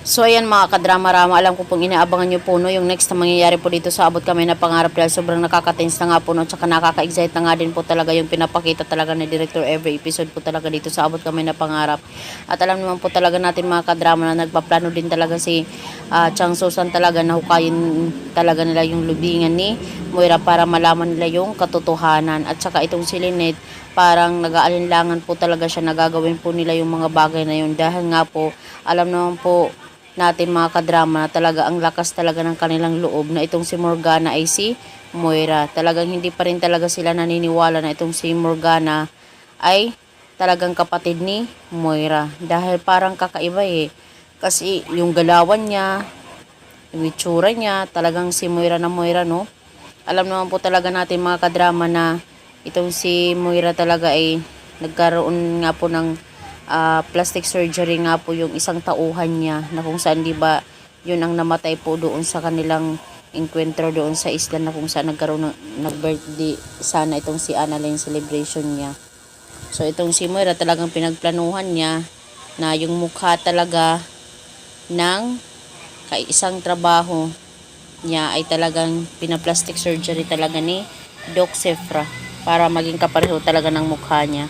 So ayan mga kadrama-rama, alam ko pong inaabangan nyo po no, yung next na mangyayari po dito sa Abot Kami na Pangarap dahil sobrang nakaka-tense na nga po no, tsaka nakaka-excite na nga din po talaga yung pinapakita talaga ni Director every episode po talaga dito sa Abot Kami na Pangarap. At alam naman po talaga natin mga kadrama na nagpaplano din talaga si Chang Susan talaga na hukayin talaga nila yung lubingan ni Moira para malaman nila yung katotohanan. At saka itong si Lynette, parang nag-aalinlangan po talaga siya na gagawin po nila yung mga bagay na yun dahil nga po alam naman po natin mga kadrama na talaga ang lakas talaga ng kanilang loob na itong si Morgana ay si Moira. Talagang hindi pa rin talaga sila naniniwala na itong si Morgana ay talagang kapatid ni Moira. Dahil parang kakaiba eh. Kasi yung galawan niya, yung itsura niya, talagang si Moira na Moira no. Alam naman po talaga natin mga kadrama na itong si Moira talaga ay nagkaroon nga po ng plastic surgery nga po yung isang tauhan niya na kung saan di ba yun ang namatay po doon sa kanilang encuentro doon sa isla na kung saan nagkaroon ng nag-birthday sana itong si Annalyn celebration niya. So itong si Moira talagang pinagplanuhan niya na yung mukha talaga ng isang trabaho niya ay talagang pinaplastic surgery talaga ni Doc Sefra para maging kapareho talaga ng mukha niya.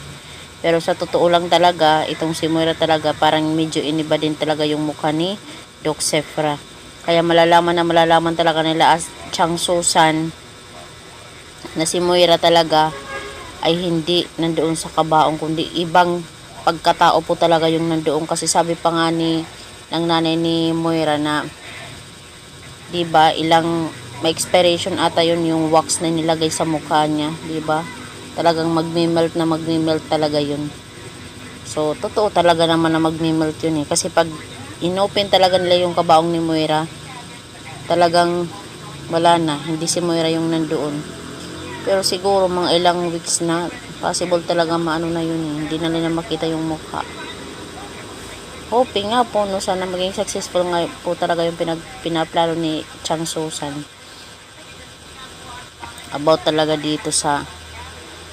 Pero sa totoo lang talaga, itong si Moira talaga parang medyo iniba din talaga yung mukha ni Doc Sefra. Kaya malalaman talaga nila as Chang Susan na si Moira talaga ay hindi nandoon sa kabaong kundi ibang pagkatao po talaga yung nandoon. Kasi sabi pa nga ng nanay ni Moira na 'di ba ilang may expiration ata yun yung wax na nilagay sa mukha niya, 'di ba? Talagang magme-melt talaga yun. So, totoo talaga naman na magme-melt yun eh. Kasi pag inopen talaga nila yung kabaong ni Moira, talagang wala na. Hindi si Moira yung nandoon. Pero siguro mga ilang weeks na, possible talaga maano na yun eh. Hindi na nila makita yung mukha. Hoping nga po, no, sana maging successful nga po talaga yung pinaplano ni Chang Susan. About talaga dito sa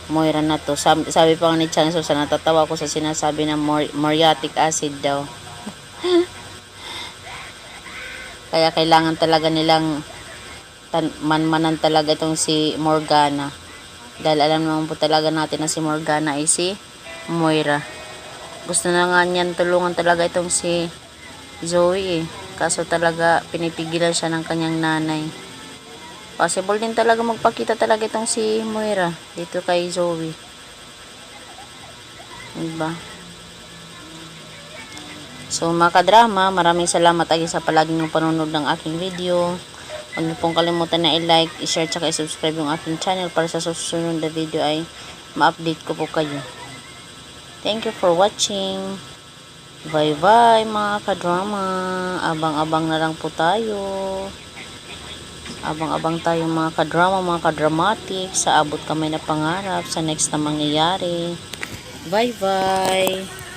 Moira na to. Sabi pa nga ni Chang Susan, natatawa ko sa sinasabi na muriatic acid daw. Kaya kailangan talaga nilang manmanan talaga itong si Morgana. Dahil alam naman po talaga natin na si Morgana ay si Moira. Gusto na nga niyan tulungan talaga itong si Zoe eh. Kaso talaga pinipigilan siya ng kanyang nanay. Possible din talaga magpakita talaga itong si Moira dito kay Zoe. Diba? So mga kadrama, maraming salamat again sa palaging panonood ng aking video. Huwag niyo pong kalimutan na i-like, i-share, tsaka i-subscribe yung aking channel para sa susunod na video ay ma-update ko po kayo. Thank you for watching. Bye bye mga kadrama. Abang-abang na lang po tayo. Abang-abang tayo mga kadrama, mga kadramatic sa Abot Kami na Pangarap sa next na mangyayari. Bye bye.